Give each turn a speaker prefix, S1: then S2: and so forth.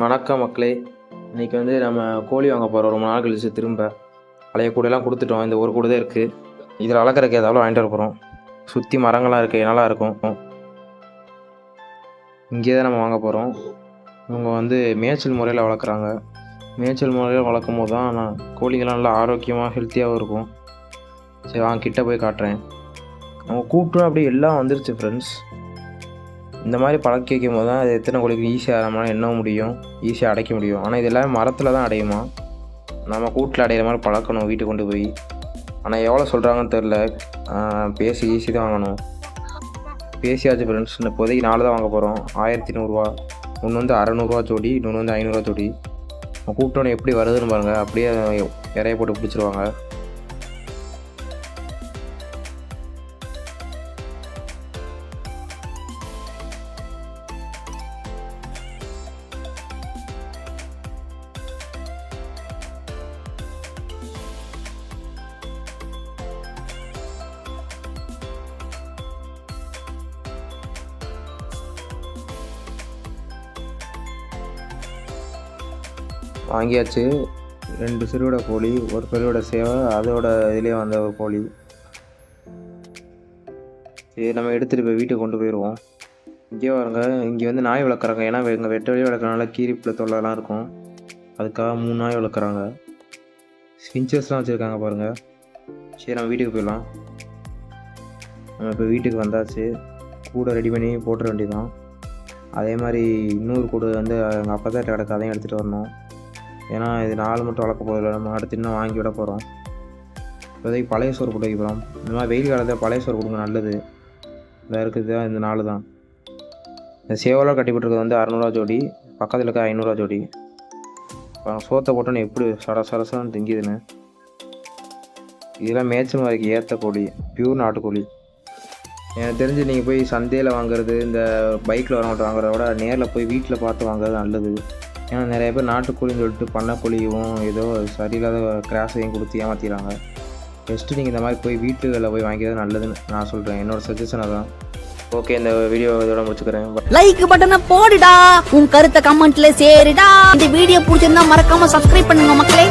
S1: வணக்கம் மக்களே. இன்றைக்கி வந்து நம்ம கோழி வாங்க போகிறோம். ரொம்ப நாள் கழிச்சு திரும்ப பழைய கூடையெல்லாம் கொடுத்துட்டோம். இந்த ஒரு கூடை தான் இருக்குது. இதில் வளர்க்குறதுக்கு ஏதாவது வாங்கிட்டு வர போகிறோம். சுற்றி மரங்கள்லாம் இருக்குது, நல்லா இருக்கும். இங்கே தான் நம்ம வாங்க போகிறோம். இவங்க வந்து மேய்ச்சல் முறையில் வளர்க்குறாங்க. மேய்ச்சல் முறையில் வளர்க்கும் போது தான் நான் கோழிங்கெல்லாம் நல்லா ஆரோக்கியமாக ஹெல்த்தியாகவும் இருக்கும். சரி வாங்க கிட்டே போய் காட்டுறேன். அவங்க கூப்பிட்டோம் அப்படியே எல்லாம் வந்துருச்சு ஃப்ரெண்ட்ஸ். இந்த மாதிரி பழக்கி வைக்கும் போது தான் அது எத்தனை கோழிக்கு ஈஸியாக நம்மளால் எண்ண முடியும், ஈஸியாக அடைக்க முடியும். ஆனால் இது எல்லாமே மரத்தில் தான் அடையுமா. நம்ம கூட்டில் அடையிற மாதிரி பழக்கணும் வீட்டுக்கு கொண்டு போய். ஆனால் எவ்வளோ சொல்கிறாங்கன்னு தெரில. பேசி ஈஸி தான் வாங்கணும். பேசியாச்சு ஃப்ரெண்ட்ஸ். இப்போதைக்கு 4 தான் வாங்க போகிறோம். 1100 ஒன்று வந்து 600 ஜோடி, இன்னொன்று வந்து 500 ஜோடி. கூப்பிட்டோன்னே எப்படி வருதுன்னு பாருங்கள். அப்படியே இறைய போட்டு பிடிச்சிருவாங்க. வாங்கியாச்சு. 2 சிறுவிட கோழி, ஒரு பெருவிட சேவை, அதோட இதிலே வந்த ஒரு கோழி. சரி நம்ம எடுத்துகிட்டு போய் வீட்டுக்கு கொண்டு போயிடுவோம். இங்கே பாருங்க, இங்கே வந்து நாய் வளர்க்குறாங்க. ஏன்னா எங்கள் வெட்ட வழி வளர்க்குறனால கீரிப்பில் தொல்லைலாம் இருக்கும். அதுக்காக 3 நாய் வளர்க்குறாங்க. ஸ்பின்ச்சர்ஸ்லாம் வச்சுருக்காங்க பாருங்கள். சரி நம்ம வீட்டுக்கு போயிடலாம். நம்ம இப்போ வீட்டுக்கு வந்தாச்சு. கூடை ரெடி பண்ணி போட்டுற வேண்டியதான். அதே மாதிரி இன்னொரு கூடை வந்து எங்கள் அப்பா தான் கிடக்கு, அதையும் எடுத்துகிட்டு வரணும். ஏன்னா இது 4 மட்டும் வளர்க்க போதில்லை, நம்ம அடுத்து இன்னும் வாங்கி விட போகிறோம். இப்போதைக்கு பழைய சோறு போட்டு வைக்கிறோம். இந்த மாதிரி வெயில் காலத்தில் பழைய சோறு கொடுங்க, நல்லது. இதில் இருக்குது இந்த 4 தான். இந்த சேவலாக கட்டிப்பட்டுருக்கிறது வந்து 600 ஜோடி, பக்கத்தில் இருக்க 500 ஜோடி. சோத்தை போட்டோன்னு எப்படி சரசரசன்னு திங்கிதுன்னு. இதெல்லாம் மேய்ச்சல் முறைக்கு ஏற்ற கோழி, பியூர் நாட்டுக்கோழி. எனக்கு தெரிஞ்சு நீங்கள் போய் சந்தையில் வாங்குறது, இந்த பைக்கில் வரவங்கள்ட்ட வாங்குறத விட நேரில் போய் வீட்டில் பார்த்து வாங்குறது நல்லது. ஏன்னா நிறைய பேர் நாட்டுக்கோழின்னு சொல்லிட்டு பண்ணக்கோழியும் ஏதோ சரியில்லாத கிராஸையும் கொடுத்து ஏமாற்றிடுறாங்க. பெஸ்ட்டு நீங்கள் இந்த மாதிரி போய் வீட்டுகளில் போய் வாங்கிறது நல்லதுன்னு நான் சொல்கிறேன். என்னோடய சஜஷன் அதான். ஓகே, இந்த வீடியோ இதோட முடிச்சுக்கிறேன்.
S2: லைக் பட்டனை போடுடா, உன் கருத்தை கமெண்ட்ல சேருடா. இந்த வீடியோ பிடிச்சிருந்தா மறக்காம சப்ஸ்கிரைப் பண்ணுங்க மக்களே.